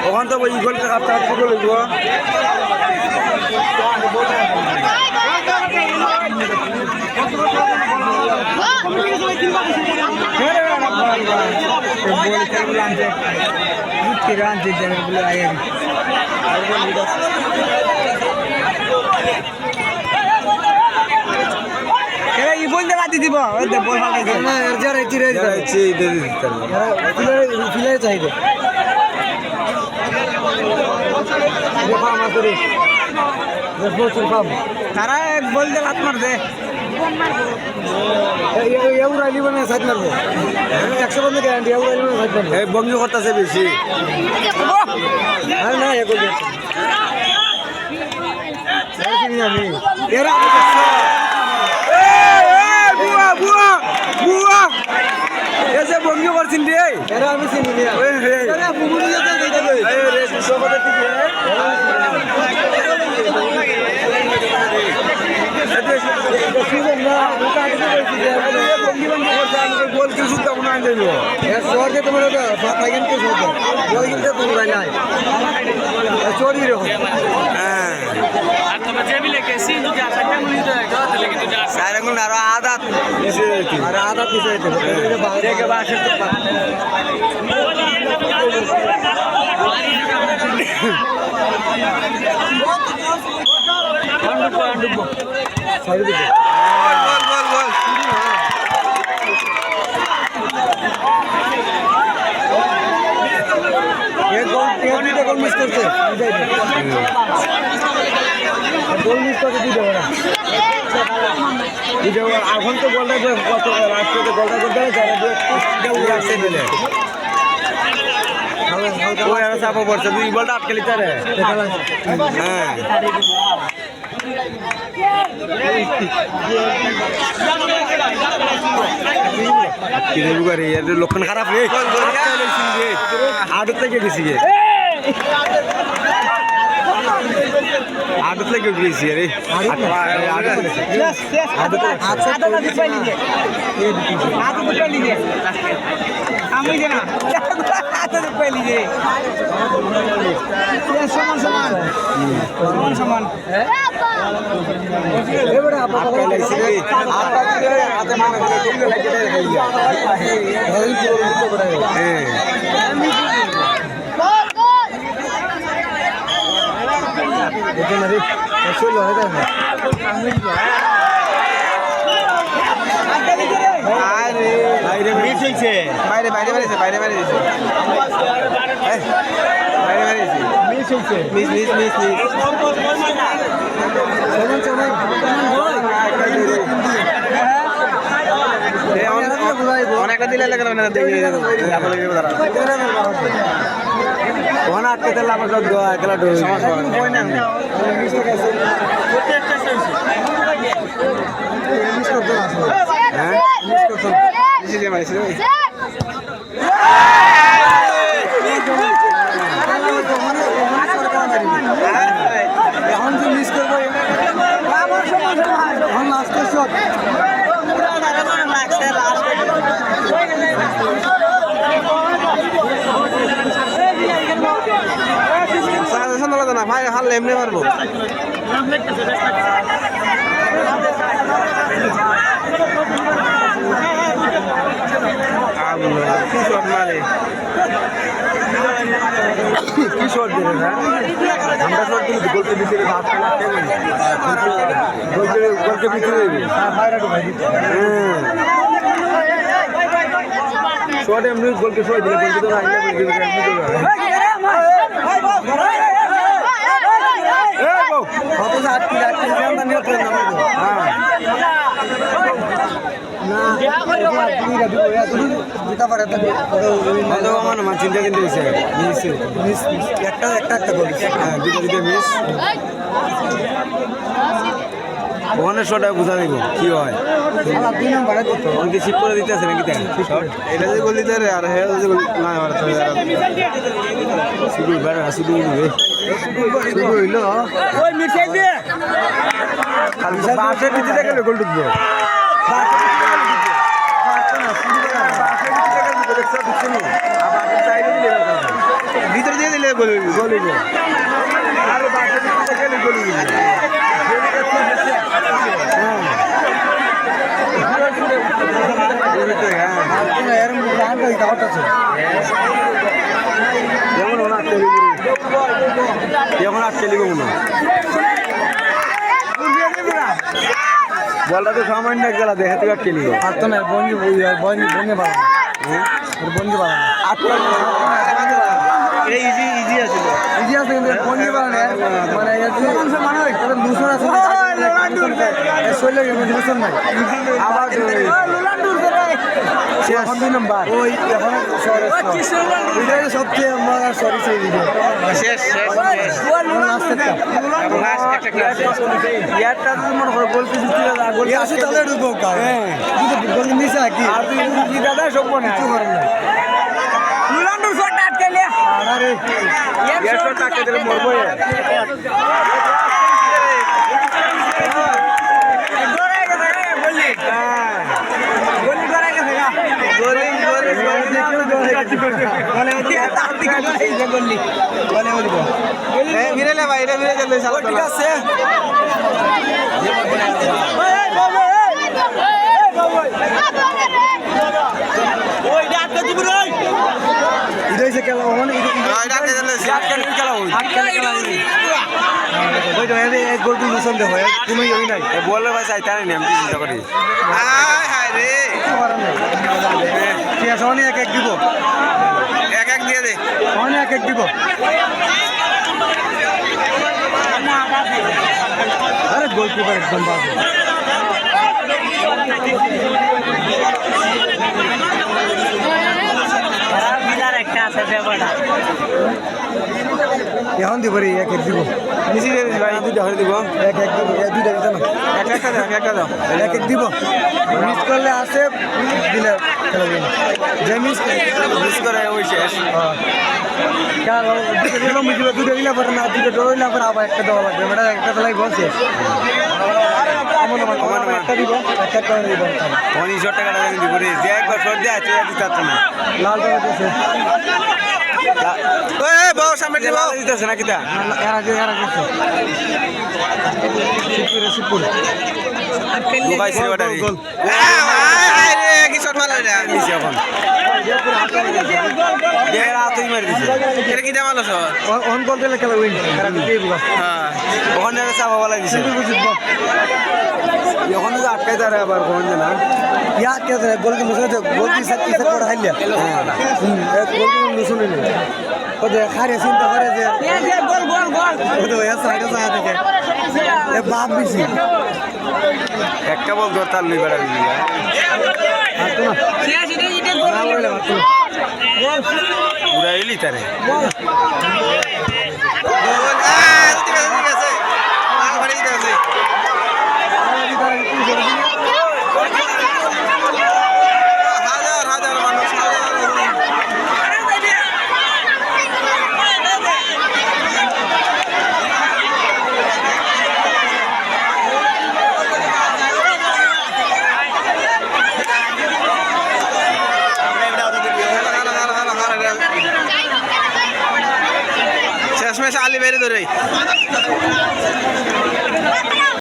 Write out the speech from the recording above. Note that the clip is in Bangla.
ওখান তো ওই গোলটা কাপটা হাতে লইব বলতে বাদি দিব বল চাহিদা তারা বলতে লাত মার দে বমি করতেছে বেশি বমি করছেন রে আমি চিনি গোল কিছু তখন শহরকে তোমার তোমরা নাই চোরি রকম আরো আদাত আদাত গোল মিস করছে গোল মিস করতে দিতে পারে এখন তো গোলটা কত রাষ্ট্রতে গোলটা করতে রাখছে দিলে চাপা পড়ছে দুই বলটা আটকে লিতে রে হ্যাঁ লক্ষণ খারাপ রে আট থেকে গেছি আদত লাগে গেছি রে আমি জানা সমান সমান সমান সমান বাইরে বাইরে বাইরে বাইরে বাইরে অনেকটা দিলে লাগলো না আটকে দিলে আমার এখন যে মিস করবো এখন লাস্টের শট না ভাই হারলে এমনি মারবো কি শট মারে কি শট দিলে না আমরা শট দিলে গোলকে ভিতরে গোলকে ভিতরে শট এমনি গোলকে শট দিলে গোলকে তো কত আমার আমার চিন্তা কিন্তু হয়েছে একটা একটা একটা গোল দুটো দুটো মিস ওখানে শটটা বুঝা দিব কি হয় অনেকে ঠিক করে দিতে আছে নাকি এটা যে গোল দিতে আর হ্যাঁ যে গোল না মারতে শুধু বেড়া শুধু হইলো ওই মিশাই দিয়ে বাসের ভিতরে গেলে গোল ঢুকবে ভিতরে দিয়ে দিলে গোল গোল আর বাসের ভিতরে গেলে গোল এখন আর খেলিব মনে বলটা তো সামান্য গেলা দেখা থেকে খেলিব আর তো না বন্ধু বন্ধু পারা বন্ধু পারা ইজি ইজি আছে ইজি আছে কিন্তু বন্ধু পারা না মানে দুশো আছে শৈলে দুশো নাই আবার এখন 2 নম্বর ওই এখন সবচেয়ে মজার সরি সেই ভিডিও শেষ শেষ ইয়ারটা মনে করো গোল কিছু গোল আসে তাহলে ঢুকবো গোল নিচে কি আর তুই দাদা সব না কিছু করেন না লুলান্ডুর শট আটকে লিয়া আরে ইয়ার শট আটকে দিলে মরবো মিরালে ভাই এটা মিরে গেলে ঠিক আছে বলে ভাই চাই তাই আমি চিন্তা করি ঠিক আছে অনেক এক এক দিব এক এক দিয়ে দে অনেক এক এক দিব আরে গোলকিপার একদম বাজে এখন দিব রে এক এক দিব মিশি ভাই দুইটা হয়ে দিব এক এক দিব দুইটা দিতে না এক একটা দাও এক একটা দাও এক এক দিব মিস করলে আসে দিলে খেলবে যে মিস করে ওই শেষ কারণ দুটো দিলাম মিশিয়ে দুটো দিলে পরে না দুটো ডরই না পরে আবার একটা দেওয়া লাগবে এটা একটা তো লাগবে শেষ একটা দিব একটা করে দিব 1900 টাকা দিব রে যে একবার শট দেয় তুই দিতে না লাল টাকা দিছে ওই বাও সামনে দিব দিতেছ না কিটা এরা দিছে সিপুর দুবাই ছিল ওটা গোল আয় রে কি শট মারলো এটা নিছে এখন দেরা তুই মার দিছে এটা কি দামালো শট অন গোল দিলে খেলা উইন এরা দিতেই বুঝা হ্যাঁ ওখানে চাপা বলা দিছে বুঝিব এখন তো আটকাই দাঁড়ায় আবার কোন না ইয়া কে গোল কি মুসলে গোল কি সাথে করে হাইলা গোল কি মুসলে নেই ওদের খারে চিন্তা করে যে গোল গোল গোল ওদের ওই সাইডে যায় থেকে এ বাপ বেশি একটা বল ধরতাল লই বেড়া দিবি আর তো না শেষ এটা গোল হইলো গোল পুরা এলি তারে গোল ঠিক আছে আগে বাড়ি দিতে আছে হাজার মানুষ শেষমেশ আলি বেড়ে ধরে